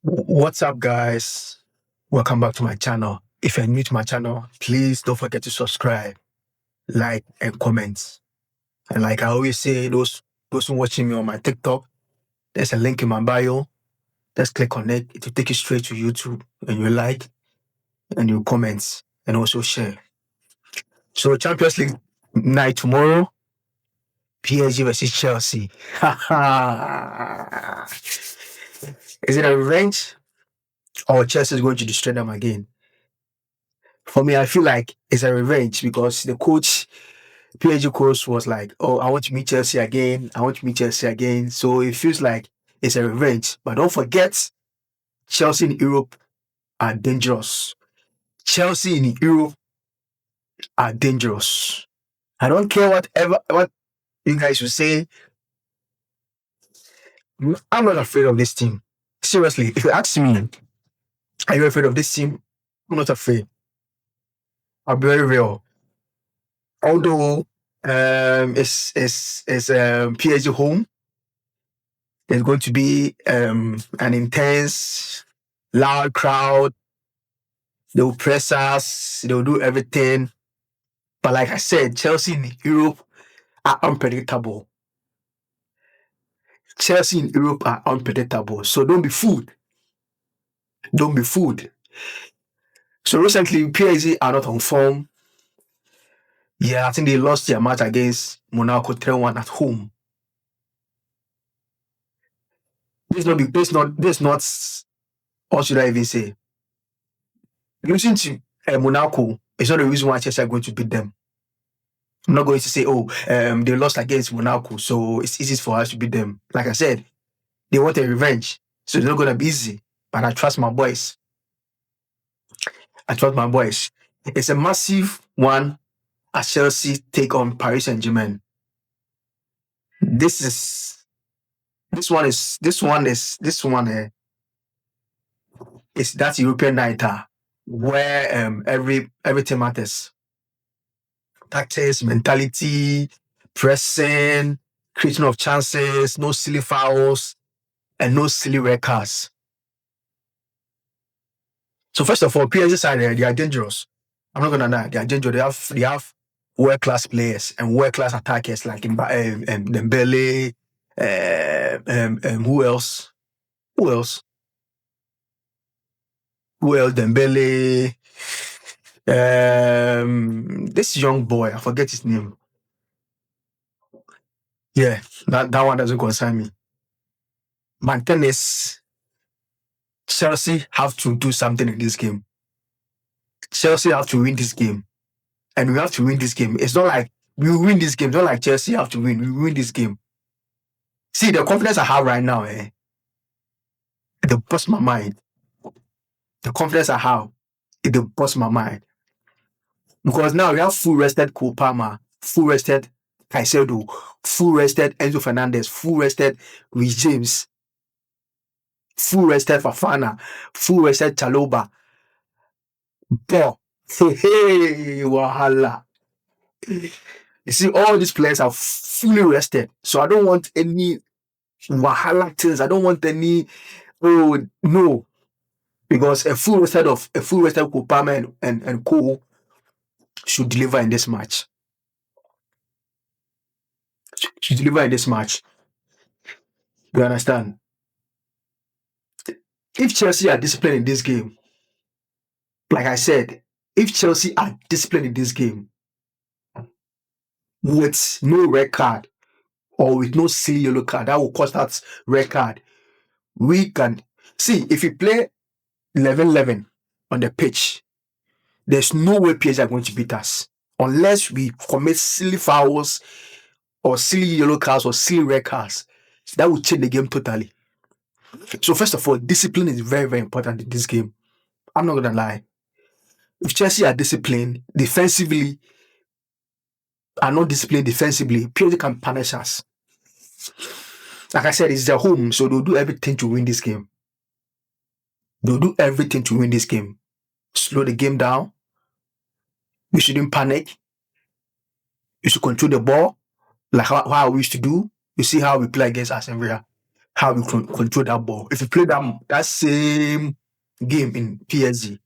What's up, guys? Welcome back to my channel. If you're new to my channel, please don't forget to subscribe, like, and comment. And like I always say, those who watching me on my TikTok, there's a link in my bio. Just click on it. It will take you straight to YouTube, and you like and you comment and also share. So Champions League night tomorrow, PSG versus Chelsea. Is it a revenge or Chelsea is going to destroy them again? For me, I feel like it's a revenge because the PSG coach was like, "Oh, I want to meet Chelsea again. I want to meet Chelsea again." So it feels like it's a revenge. But don't forget, Chelsea in Europe are dangerous. Chelsea in Europe are dangerous. I don't care what you guys will say. I'm not afraid of this team. Seriously, if you ask me, are you afraid of this team? I'm not afraid. I'm very real. Although it's PSG home, there's going to be an intense, loud crowd. They will press us. They will do everything. But like I said, Chelsea in Europe are unpredictable. Chelsea in Europe are unpredictable. So don't be fooled. Don't be fooled. So recently, PSG are not on form. Yeah, I think they lost their match against Monaco 3-1 at home. This not what should I even say? Losing to Monaco is not the reason why Chelsea are going to beat them. I'm not going to say, they lost against Monaco, so it's easy for us to beat them. Like I said, they want a revenge, so it's not going to be easy. But I trust my boys. It's a massive one as Chelsea take on Paris Saint-Germain. Is that European night where everything matters. Tactics, mentality, pressing, creating of chances, no silly fouls, and no silly red cards. So first of all, PSG side they are dangerous. I'm not gonna lie, they are dangerous. They have world class players and world class attackers like Dembele. Who else? Who else? Dembele. This young boy, I forget his name. Yeah, that one doesn't concern me. My thing is, Chelsea have to do something in this game. Chelsea have to win this game. And we have to win this game. It's not like we win this game. It's not like Chelsea have to win. We win this game. See, the confidence I have right now, it busts my mind. The confidence I have, it busts my mind. Because now we have full rested Cole Palmer, full rested Caicedo, full rested Enzo Fernandez, full rested Reece James, full rested Fafana, full rested Chaloba. Hey, wahala. You see, all these players are fully rested. So I don't want any wahala things. I don't want any, no. Because a full rested Kupama and Co should deliver in this match. You understand? If Chelsea are disciplined in this game, like I said, if Chelsea are disciplined in this game with no red card or with no silly yellow card, that will cost that red card. We can see if we play 11-11 on the pitch, there's no way PSG are going to beat us unless we commit silly fouls or silly yellow cards or silly red cards. That will change the game totally. So first of all, discipline is very, very important in this game. I'm not going to lie. If Chelsea are disciplined defensively, are not disciplined defensively, PSG can punish us. Like I said, it's their home, so they'll do everything to win this game. Slow the game down. We shouldn't panic. You should control the ball, like how we used to do. You see how we play against Aston Villa. how we control that ball. If you play that same game in PSG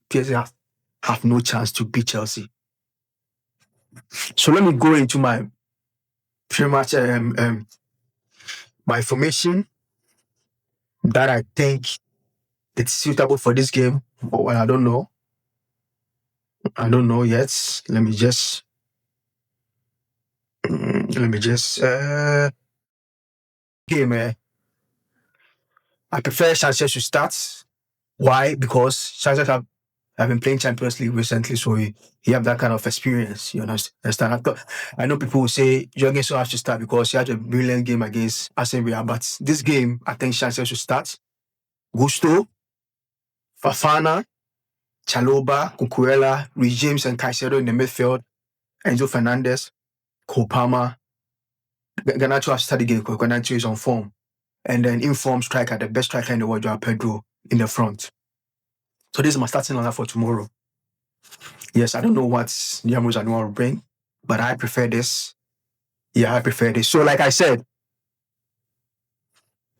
have no chance to beat Chelsea. So let me go into my pretty much my formation that I think it's suitable for this game. But well, I don't know. I don't know yet. Let me just game. I prefer Sanchez to start. Why? Because Sanchez have been playing Champions League recently, so he have that kind of experience. You understand? I know people will say Jurgen so has to start because he had a brilliant game against Aston Villa, but this game I think Sanchez should start. Gusto, Fafana, Chaloba, Cucurella, Reece James, and Caicedo in the midfield. Enzo Fernandez, Kopama. Garnacho has started the game because Garnacho is on form. And then informed striker, the best striker in the world, Joao Pedro, in the front. So this is my starting lineup for tomorrow. Yes, I don't know what Yamos and will bring, but I prefer this. Yeah, I prefer this. So like I said,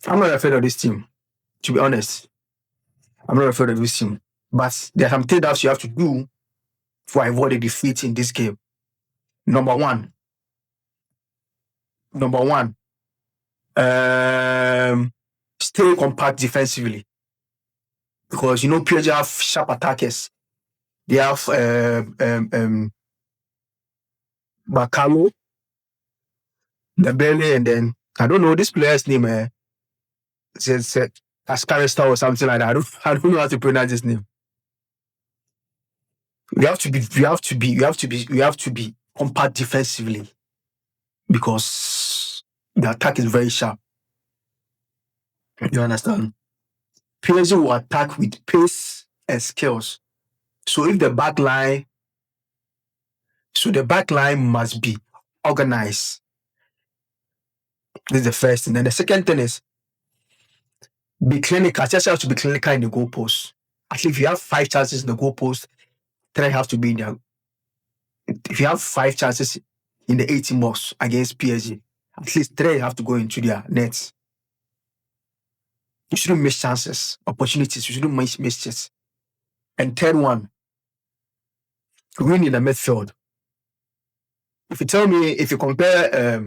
I'm not afraid of this team, to be honest. I'm not afraid of this team. But there are some things that you have to do to avoid a defeat in this game. Number one, stay compact defensively. Because PSG have sharp attackers. They have Bakalo, Dembele, and then I don't know this player's name. Ascarista or something like that. I don't know how to pronounce his name. We have to be compact defensively because the attack is very sharp. You understand? PSG will attack with pace and skills. So if the back line must be organized. This is the first thing. And the second thing is be clinical. Chelsea has to be clinical in the goalpost. Actually, if you have 5 chances in the goalpost, 3 have to be in there. If you have 5 chances in the 18 box against PSG, at least 3 have to go into their nets. You shouldn't miss chances, opportunities. You shouldn't miss chances. And third one, win in the midfield. If you compare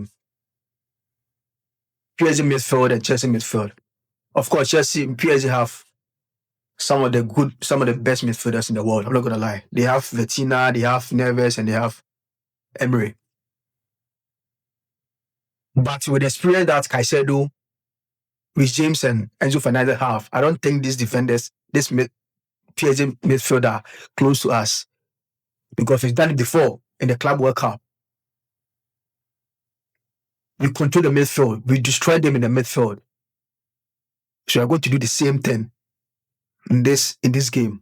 PSG midfield and Chelsea midfield, of course, PSG have some of the best midfielders in the world. I'm not gonna lie. They have Vitina, they have Neves, and they have Emery. But with the experience that Caicedo, Reece James, and Enzo Fernandez have, I don't think these defenders, PSG midfielder, are close to us. Because we've done it before in the Club World Cup. We control the midfield. We destroy them in the midfield. So we're going to do the same thing in this game.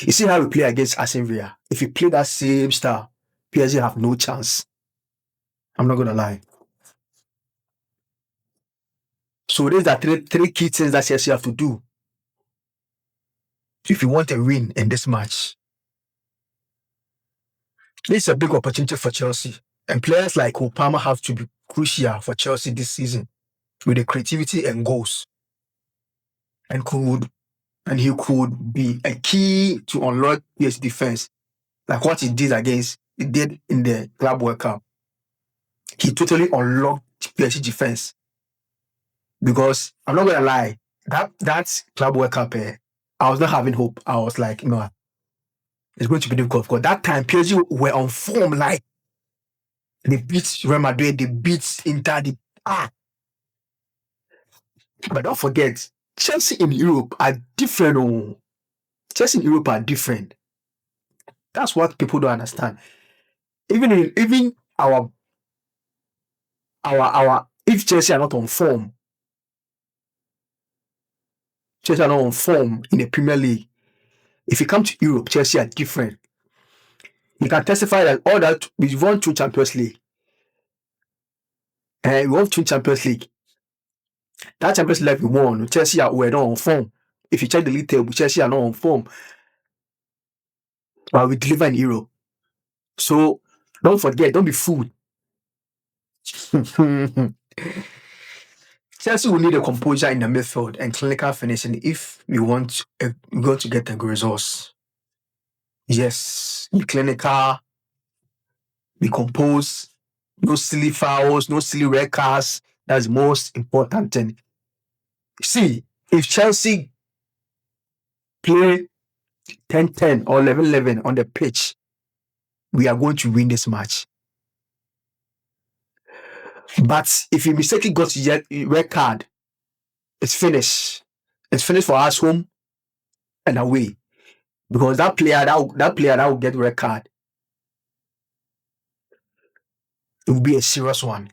You see how we play against Aston Villa? If you play that same style, PSG have no chance. I'm not gonna lie. So these are three key things that Chelsea have to do if you want a win in this match. This is a big opportunity for Chelsea. And players like Opama have to be crucial for Chelsea this season with the creativity and goals. And he could be a key to unlock PSG defense, like what he did in the Club World Cup. He totally unlocked PSG defense. Because I'm not gonna lie, that Club World Cup, I was not having hope. I was like, no, it's going to be difficult. Because that time PSG were on form, like they beat Real Madrid, they beat Inter, But don't forget, Chelsea in Europe are different. Oh. Chelsea in Europe are different. That's what people don't understand. Even our if Chelsea are not on form, Chelsea are not on form in the Premier League. If you come to Europe, Chelsea are different. You can testify that all that we won 2 Champions League. And we won 2 Champions League. That Champions League we won, Chelsea were not on form. If you check the league table, Chelsea are not on form. But we deliver in Europe. So don't forget, don't be fooled. Chelsea will need a composure in the midfield and clinical finishing if we want we're going to get the results. Yes, be clinical, be composed, no silly fouls, no silly red cards. That's the most important thing. See, if Chelsea play 10-10 or 11-11 on the pitch, we are going to win this match. But if you mistakenly got a red card, it's finished. It's finished for us home and away. Because that player that will get red card, it will be a serious one.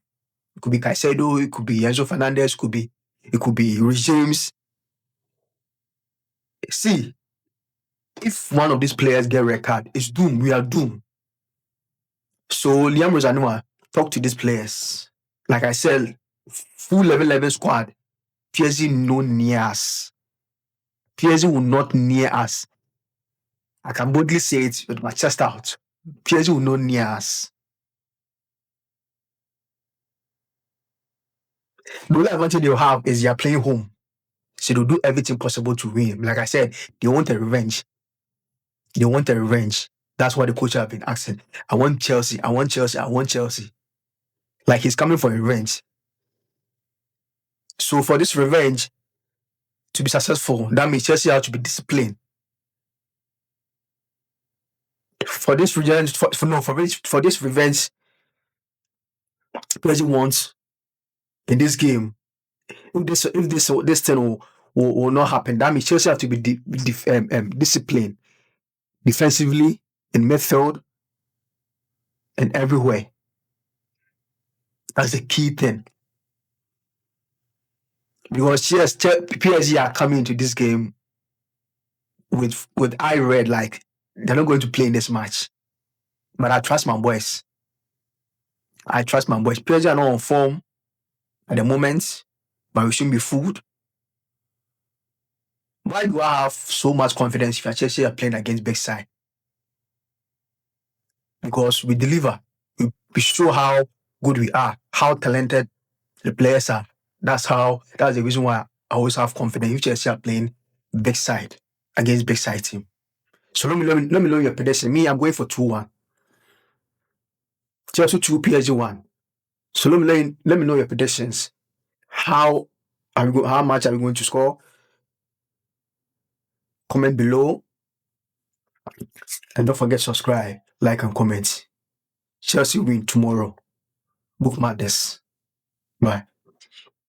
It could be Caicedo, it could be Enzo Fernandez, it could be Rich James. See, if one of these players get red card, it's doomed. We are doomed. So Liam Rosanua, talk to these players. Like I said, full level 11 squad. PSG no near us. PSG will not near us. I can boldly say it with my chest out. PSG will not near us. The only advantage they'll have is they are playing home. So they'll do everything possible to win. Like I said, they want a revenge. They want a revenge. That's what the coach have been asking. I want Chelsea. I want Chelsea. I want Chelsea. Like he's coming for a revenge. So for this revenge to be successful, that means Chelsea have to be disciplined. For this revenge, for this revenge, PSG wants in this game. If this thing will not happen, that means Chelsea have to be disciplined defensively, in midfield, and everywhere. That's the key thing. Because PSG are coming into this game with eye red, like they're not going to play in this match. But I trust my boys. PSG are not on form at the moment, but we shouldn't be fooled. Why do I have so much confidence if Chelsea are playing against big side? Because we deliver. We show how good we are, how talented the players are. That's the reason why I always have confidence if Chelsea are playing big side against big side team. So let me know your prediction. Me, I'm going for 2-1. Chelsea 2, PSG 1. So let me know your predictions. How much are we going to score? Comment below. And don't forget subscribe, like, and comment. Chelsea win tomorrow. Bookmark this. Bye.